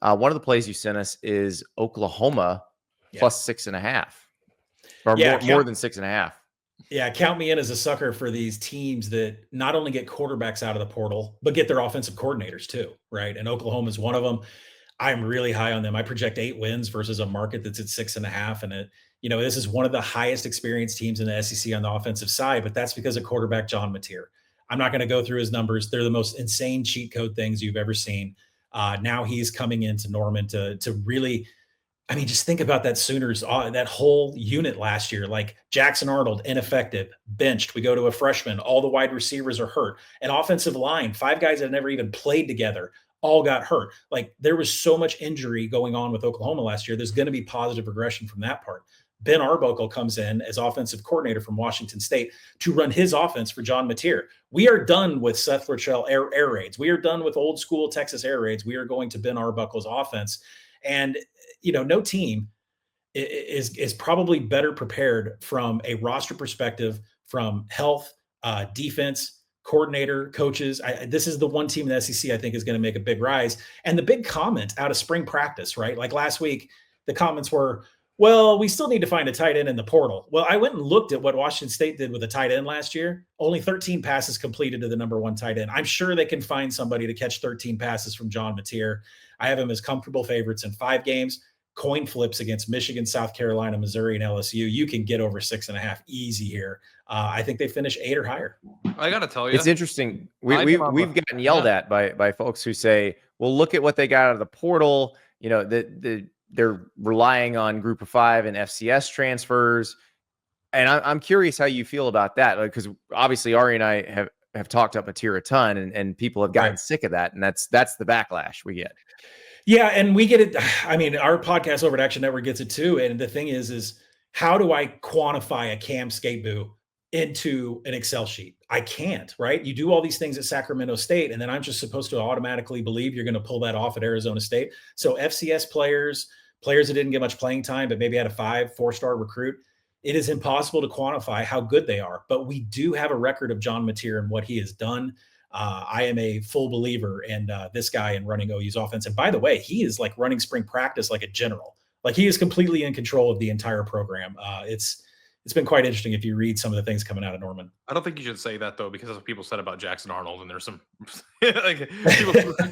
One of the plays you sent us is Oklahoma plus 6.5, or more than 6.5. Yeah, count me in as a sucker for these teams that not only get quarterbacks out of the portal, but get their offensive coordinators too, right? And Oklahoma is one of them. I'm really high on them. I project 8 wins versus a market that's at 6.5. And this is one of the highest experienced teams in the SEC on the offensive side, but that's because of quarterback John Mateer. I'm not going to go through his numbers. They're the most insane cheat code things you've ever seen. Now he's coming into Norman to really, I mean, just think about that Sooners, that whole unit last year. Like Jackson Arnold, ineffective, benched. We go to a freshman. All the wide receivers are hurt. An offensive line, 5 guys that never even played together, all got hurt. Like there was so much injury going on with Oklahoma last year. There's going to be positive regression from that part. Ben Arbuckle comes in as offensive coordinator from Washington State to run his offense for John Mateer. We are done with Seth Luttrell air raids. We are done with old school Texas air raids. We are going to Ben Arbuckle's offense. And, no team is probably better prepared from a roster perspective, from health, defense, coordinator, coaches. This is the one team in the SEC I think is going to make a big rise. And the big comment out of spring practice, right? Like last week, the comments were, well, we still need to find a tight end in the portal. Well, I went and looked at what Washington State did with a tight end last year. Only 13 passes completed to the number 1 tight end. I'm sure they can find somebody to catch 13 passes from John Mateer. I have him as comfortable favorites in 5 games. Coin flips against Michigan, South Carolina, Missouri, and LSU. You can get over 6.5 easy here. I think they finish 8 or higher. I got to tell you, it's interesting. We've gotten yelled at by folks who say, well, look at what they got out of the portal. They're relying on Group of 5 and FCS transfers. And I'm curious how you feel about that. Because obviously Ari and I have talked up Mateer a ton, and people have gotten sick of that. And that's the backlash we get. Yeah, and we get it. I mean, our podcast over at Action Network gets it too. And the thing is how do I quantify a Cam Skateboo into an Excel sheet? I can't, right? You do all these things at Sacramento State, and then I'm just supposed to automatically believe you're going to pull that off at Arizona State. So FCS players that didn't get much playing time, but maybe had a 4-star recruit, it is impossible to quantify how good they are. But we do have a record of John Mateer and what he has done. I am a full believer in this guy in running OU's offense. And by the way, he is like running spring practice like a general. Like he is completely in control of the entire program. It's been quite interesting if you read some of the things coming out of Norman. I don't think you should say that though, because that's what people said about Jackson Arnold, and there's some like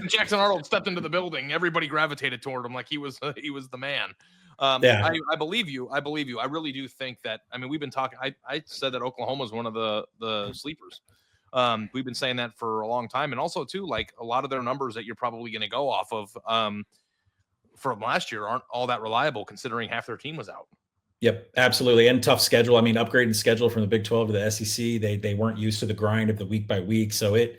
Jackson Arnold stepped into the building, everybody gravitated toward him like he was the man. I believe you. I really do think that. I mean, we've been talking. I said that Oklahoma is one of the sleepers. We've been saying that for a long time, and also too, like a lot of their numbers that you're probably going to go off of from last year aren't all that reliable, considering half their team was out. Yep, absolutely. And tough schedule. I mean, upgrading schedule from the Big 12 to the SEC. They weren't used to the grind of the week by week. So it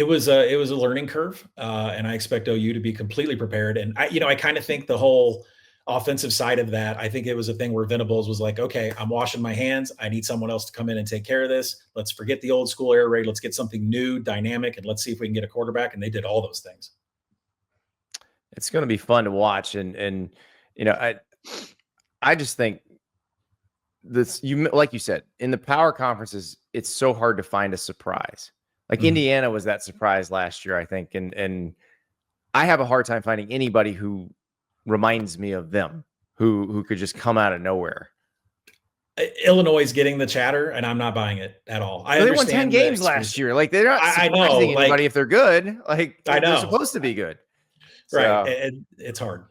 was a learning curve. And I expect OU to be completely prepared. And I kind of think the whole offensive side of that, I think it was a thing where Venables was like, okay, I'm washing my hands. I need someone else to come in and take care of this. Let's forget the old school air raid. Let's get something new, dynamic, and let's see if we can get a quarterback. And they did all those things. It's going to be fun to watch. And I just think this, like you said, in the power conferences, it's so hard to find a surprise. Like Indiana was that surprise last year, I think. And I have a hard time finding anybody who reminds me of them, who could just come out of nowhere. Illinois is getting the chatter, and I'm not buying it at all. They won 10 games last year. Like they're not surprising anybody if they're good. Like they're supposed to be good. Right. So, it's hard.